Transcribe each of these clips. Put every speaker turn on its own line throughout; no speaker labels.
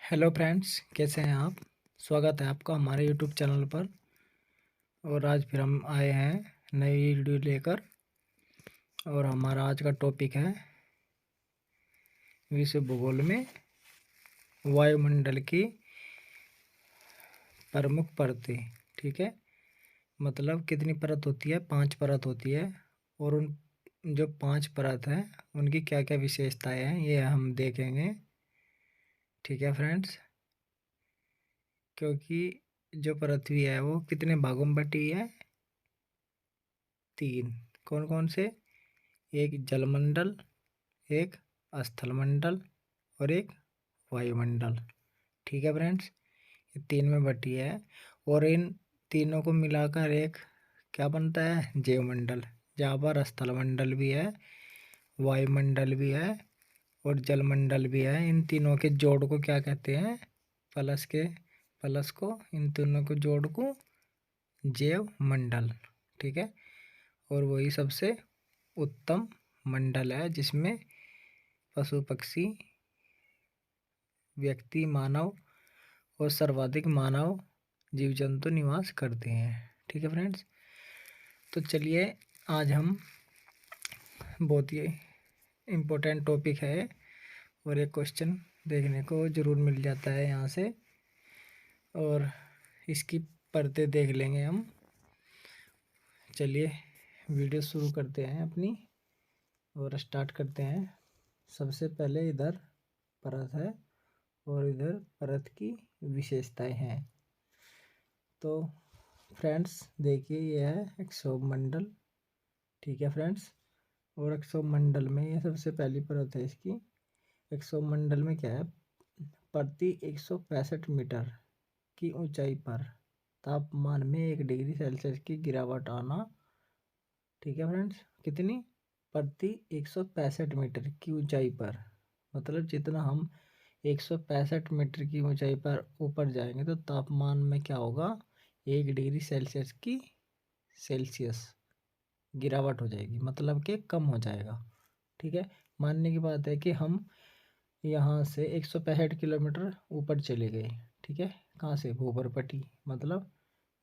Hello friends, कैसे हैं आप। स्वागत है आपका हमारे यूट्यूब चैनल पर। और आज फिर हम आए हैं नई वीडियो लेकर। और हमारा आज का टॉपिक है विश्व भूगोल में वायुमंडल की प्रमुख परतें। ठीक है, मतलब कितनी परत होती है? 5 परत होती है। और उन जो 5 परत हैं उनकी क्या क्या विशेषताएं हैं ये हम देखेंगे। ठीक है फ्रेंड्स, क्योंकि जो पृथ्वी है वो कितने भागों में बटी है? 3। कौन कौन से? एक जलमंडल, एक स्थलमंडल और एक वायुमंडल। ठीक है फ्रेंड्स, ये 3 में बटी है। और इन तीनों को मिलाकर एक क्या बनता है? जीवमंडल, जहाँ पर स्थलमंडल भी है, वायुमंडल भी है और जलमंडल भी है। इन तीनों के जोड़ को क्या कहते हैं? प्लस को इन तीनों को जोड़ को जैवमंडल। ठीक है, और वही सबसे उत्तम मंडल है जिसमें पशु पक्षी, व्यक्ति, मानव और सर्वाधिक मानव जीव जंतु निवास करते हैं। ठीक है फ्रेंड्स, तो चलिए आज हम बहुत ही इम्पोर्टेंट टॉपिक है और एक क्वेश्चन देखने को ज़रूर मिल जाता है यहाँ से, और इसकी परतें देख लेंगे हम। चलिए वीडियो शुरू करते हैं अपनी और स्टार्ट करते हैं। सबसे पहले इधर परत है और इधर परत की विशेषताएं हैं। तो फ्रेंड्स देखिए, ये है एक्सोमंडल। ठीक है फ्रेंड्स, और एक्सोमंडल में ये सबसे पहली परत है इसकी। एक्सोमंडल में क्या है? प्रति 165 मीटर की ऊंचाई पर तापमान में 1 डिग्री सेल्सियस की गिरावट आना। ठीक है फ्रेंड्स, कितनी? प्रति 165 मीटर की ऊंचाई पर, मतलब जितना हम 165 मीटर की ऊंचाई पर ऊपर जाएंगे तो तापमान में क्या होगा? 1 डिग्री सेल्सियस की सेल्सियस गिरावट हो जाएगी, मतलब कि कम हो जाएगा। ठीक है, मानने की बात है कि हम यहाँ से 165 किलोमीटर ऊपर चले गए। ठीक है, कहाँ से? भूपरपट्टी, मतलब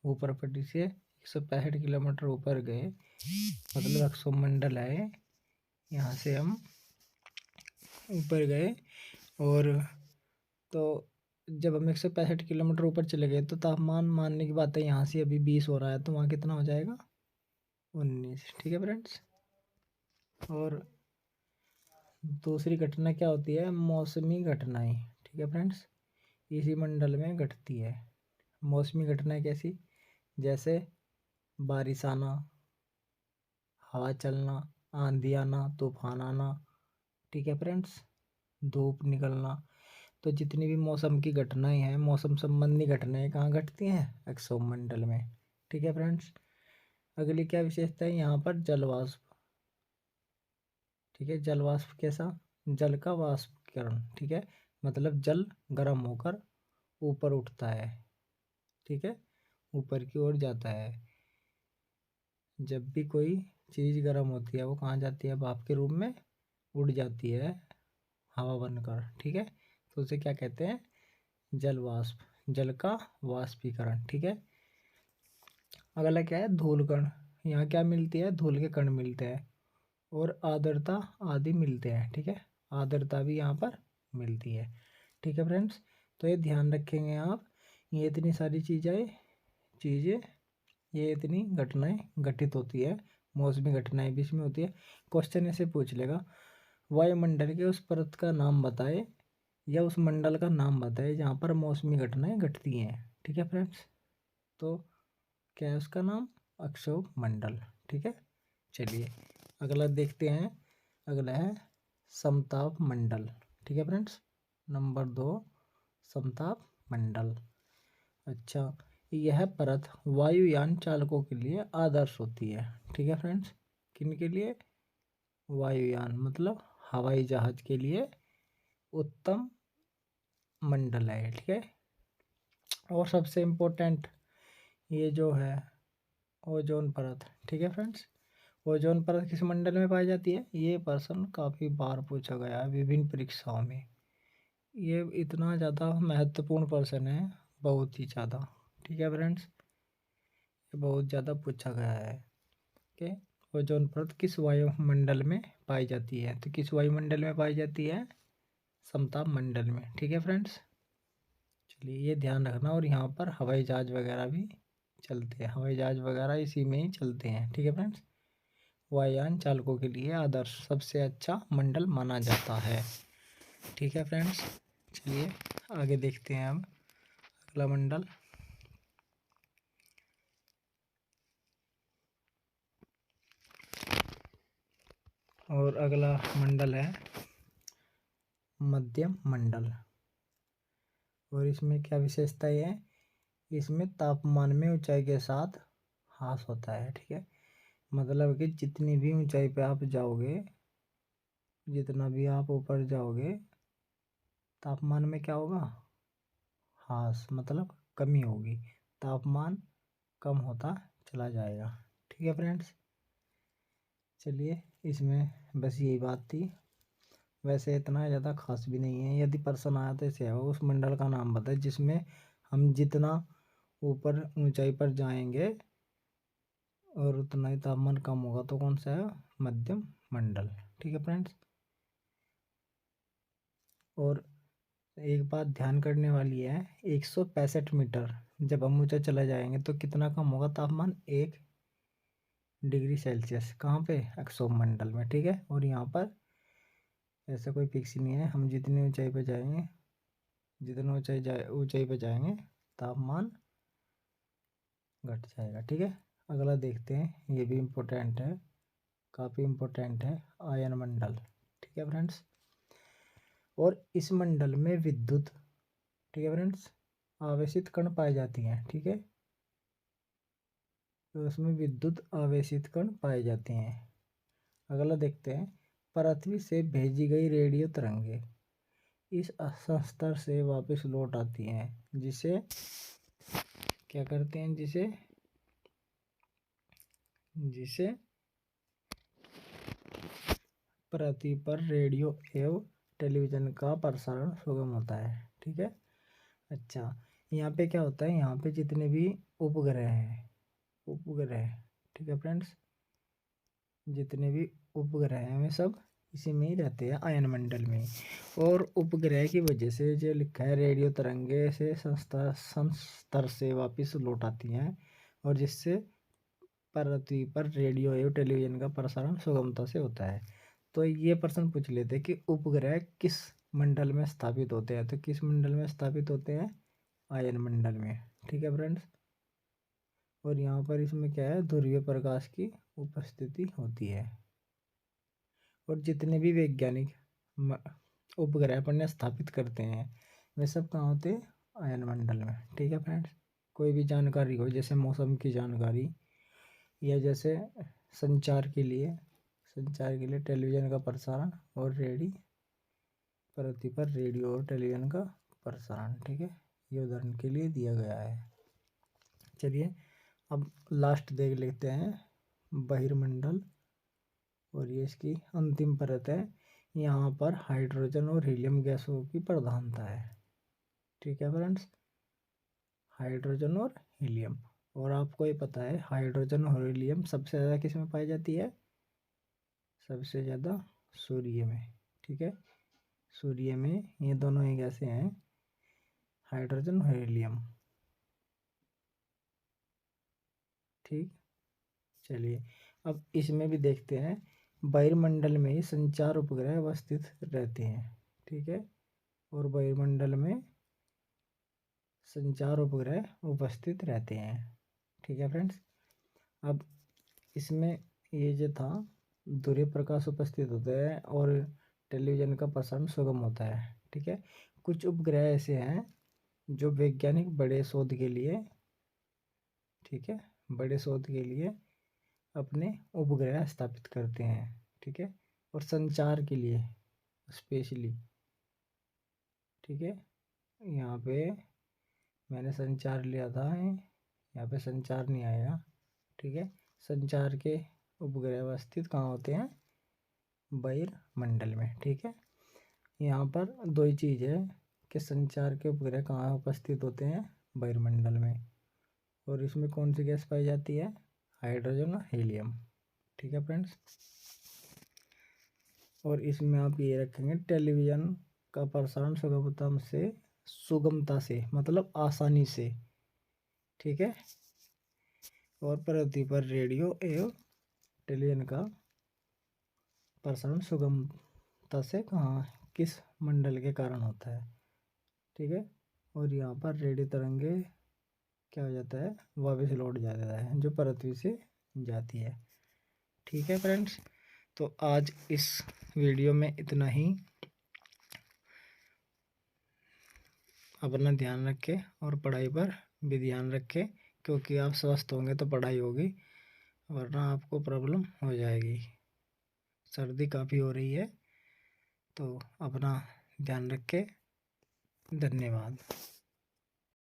भूपरपट्टी से 165 किलोमीटर ऊपर गए, मतलब अक्षोमंडल है। यहाँ से हम ऊपर गए और तो जब हम 165 किलोमीटर ऊपर चले गए तो तापमान, मानने की बात है यहाँ से अभी 20 हो रहा है, तो वहाँ कितना हो जाएगा? 19। ठीक है फ्रेंड्स, और दूसरी घटना क्या होती है? मौसमी घटनाएं। ठीक है फ्रेंड्स, इसी मंडल में घटती है। मौसमी घटनाएं कैसी? जैसे बारिश आना, हवा चलना, आंधी आना, तूफान आना। ठीक है फ्रेंड्स, धूप निकलना। तो जितनी भी मौसम की घटनाएं हैं, मौसम संबंधी घटनाएं कहाँ घटती हैं? एक्सोमंडल में। ठीक है फ्रेंड्स, अगली क्या विशेषता है? यहाँ पर जलवाष्प। ठीक है, जलवाष्प कैसा? जल का वाष्पीकरण। ठीक है, मतलब जल गर्म होकर ऊपर उठता है। ठीक है, ऊपर की ओर जाता है। जब भी कोई चीज़ गर्म होती है वो कहाँ जाती है? भाप के रूप में उड़ जाती है हवा बनकर। ठीक है, तो उसे क्या कहते हैं? जल वाष्प, जल का वाष्पीकरण। ठीक है, अगला क्या है? धूल कण। यहाँ क्या मिलती है? धूल के कण मिलते हैं और आर्द्रता आदि मिलते हैं। ठीक है, आर्द्रता भी यहाँ पर मिलती है। ठीक है फ्रेंड्स, तो ये ध्यान रखेंगे आप। ये इतनी सारी चीज़ें ये इतनी घटनाएं घटित होती है, मौसमी घटनाएं भी इसमें होती है। क्वेश्चन ऐसे पूछ लेगा, वायुमंडल के उस परत का नाम बताए या उस मंडल का नाम बताए जहाँ पर मौसमी घटनाएं घटती हैं। ठीक है फ्रेंड्स, तो क्या है उसका नाम? अक्षोमंडल। ठीक है, चलिए अगला देखते हैं। अगला है समताप मंडल। ठीक है फ्रेंड्स, नंबर 2 समताप मंडल। अच्छा, यह परत वायुयान चालकों के लिए आदर्श होती है। ठीक है फ्रेंड्स, किन के लिए? वायुयान मतलब हवाई जहाज के लिए उत्तम मंडल है। ठीक है, और सबसे इम्पोर्टेंट ये जो है ओजोन परत। ठीक है फ्रेंड्स, ओजोन परत किस मंडल में पाई जाती है? ये प्रश्न काफ़ी बार पूछा गया है विभिन्न परीक्षाओं में। ये इतना ज़्यादा महत्वपूर्ण प्रश्न है, बहुत ही ज़्यादा। ठीक है फ्रेंड्स, ये बहुत ज़्यादा पूछा गया है। ओके, ओजोन परत किस वायुमंडल में पाई जाती है? तो किस वायुमंडल में पाई जाती है? समताप मंडल में। ठीक है फ्रेंड्स, चलिए ये ध्यान रखना। और यहाँ पर हवाई जहाज वगैरह भी चलते हैं, हवाई जहाज वगैरह इसी में ही चलते हैं। ठीक है फ्रेंड्स, वायुयान चालकों के लिए आदर्श सबसे अच्छा मंडल माना जाता है। ठीक है फ्रेंड्स, चलिए आगे देखते हैं अब अगला मंडल। और अगला मंडल है मध्यम मंडल। और इसमें क्या विशेषताएं है? इसमें तापमान में ऊंचाई के साथ ह्रास होता है। ठीक है, मतलब कि जितनी भी ऊंचाई पे आप जाओगे, जितना भी आप ऊपर जाओगे, तापमान में क्या होगा? ह्रास, मतलब कमी होगी, तापमान कम होता चला जाएगा। ठीक है फ्रेंड्स, चलिए इसमें बस यही बात थी। वैसे इतना ज़्यादा खास भी नहीं है। यदि प्रश्न आया तो इसे उस मंडल का नाम बताए जिसमें हम जितना ऊपर ऊंचाई पर जाएंगे और उतना ही तापमान कम होगा, तो कौन सा है? मध्यम मंडल। ठीक है फ्रेंड्स, और एक बात ध्यान करने वाली है, 165 मीटर जब हम ऊंचा चला जाएंगे तो कितना कम होगा तापमान? 1 डिग्री सेल्सियस। कहाँ पे? अक्षोभ मंडल में। ठीक है, और यहाँ पर ऐसा कोई फिक्स नहीं है, हम जितनी ऊंचाई पर जाएंगे, जितना ऊंचाई पर जाएंगे तापमान घट जाएगा। ठीक है, अगला देखते हैं, ये भी इम्पोर्टेंट है, काफ़ी इम्पोर्टेंट है, आयन मंडल। ठीक है फ्रेंड्स, और इस मंडल में विद्युत, ठीक है फ्रेंड्स, आवेशित कण पाए जाती हैं। ठीक है, तो उसमें विद्युत आवेशित कण पाए जाते हैं। अगला देखते हैं, पृथ्वी से भेजी गई रेडियो तरंगे इस स्तर से वापस लौट आती हैं, जिसे क्या करते हैं? जिसे जिसे पृथ्वी पर रेडियो एवं टेलीविज़न का प्रसारण सुगम होता है। ठीक है, अच्छा, यहाँ पे क्या होता है? यहाँ पे जितने भी उपग्रह हैं, उपग्रह, ठीक है फ्रेंड्स, जितने भी उपग्रह हैं वे सब इसी में ही रहते हैं, आयन मंडल में। और उपग्रह की वजह से जो लिखा है, रेडियो तरंगे से संस्तर से वापस लौट आती हैं, और जिससे पृथ्वी पर रेडियो एवं टेलीविजन का प्रसारण सुगमता से होता है। तो ये प्रश्न पूछ लेते हैं कि उपग्रह किस मंडल में स्थापित होते हैं? तो किस मंडल में स्थापित होते हैं? आयन मंडल में। ठीक है फ्रेंड्स, और यहाँ पर इसमें क्या है? ध्रुवीय प्रकाश की उपस्थिति होती है। और जितने भी वैज्ञानिक उपग्रह पर स्थापित करते हैं वे सब कहाँ होते हैं? आयन मंडल में। ठीक है फ्रेंड्स, कोई भी जानकारी हो, जैसे मौसम की जानकारी, या जैसे संचार के लिए टेलीविज़न का प्रसारण, और पृथ्वी पर रेडियो और टेलीविज़न का प्रसारण। ठीक है, ये उदाहरण के लिए दिया गया है। चलिए अब लास्ट देख लेते हैं, बहिर्मंडल, और ये इसकी अंतिम परत है। यहाँ पर हाइड्रोजन और हीलियम गैसों की प्रधानता है। ठीक है फ्रेंड्स, हाइड्रोजन और हीलियम। और आपको ये पता है, हाइड्रोजन और हीलियम सबसे ज़्यादा किस में पाई जाती है? सबसे ज़्यादा सूर्य में। ठीक है, सूर्य में ये दोनों ही गैसें हैं, हाइड्रोजन और हीलियम। ठीक, चलिए अब इसमें भी देखते हैं, बहिर्मंडल में ही संचार उपग्रह अवस्थित रहते हैं। ठीक है, और बहिर्मंडल में संचार उपग्रह उपस्थित रहते हैं। ठीक है फ्रेंड्स, अब इसमें ये जो था, ध्रुवीय प्रकाश उपस्थित होता है और टेलीविज़न का प्रसारण सुगम होता है। ठीक है, कुछ उपग्रह ऐसे हैं जो वैज्ञानिक बड़े शोध के लिए, ठीक है, बड़े शोध के लिए अपने उपग्रह स्थापित करते हैं। ठीक है, और संचार के लिए स्पेशली। ठीक है, यहाँ पे मैंने संचार लिया था, यहाँ पे संचार नहीं आएगा। ठीक है, संचार के उपग्रह अवस्थित कहाँ होते हैं? बहिर्मंडल में। ठीक है, यहाँ पर दो ही चीज़ है, के संचार के उपग्रह कहाँ उपस्थित होते हैं? वायुमंडल में। और इसमें कौन सी गैस पाई जाती है? हाइड्रोजन और हीलियम। ठीक है फ्रेंड्स। और इसमें आप ये रखेंगे टेलीविज़न का प्रसारण सुगमता से मतलब आसानी से। ठीक है। और पृथ्वी पर रेडियो एवं टेलीविज़न का प्रसारण सुगमता से कहाँ, किस मंडल के कारण होता है? ठीक है। और यहाँ पर रेडियो तरंगे क्या हो जाता है? वापस लौट जाता है, जो पृथ्वी से जाती है। ठीक है फ्रेंड्स। तो आज इस वीडियो में इतना ही। अपना ध्यान रखें और पढ़ाई पर भी ध्यान रखें, क्योंकि आप स्वस्थ होंगे तो पढ़ाई होगी, वरना आपको प्रॉब्लम हो जाएगी। सर्दी काफ़ी हो रही है, तो अपना ध्यान रखें। धन्यवाद।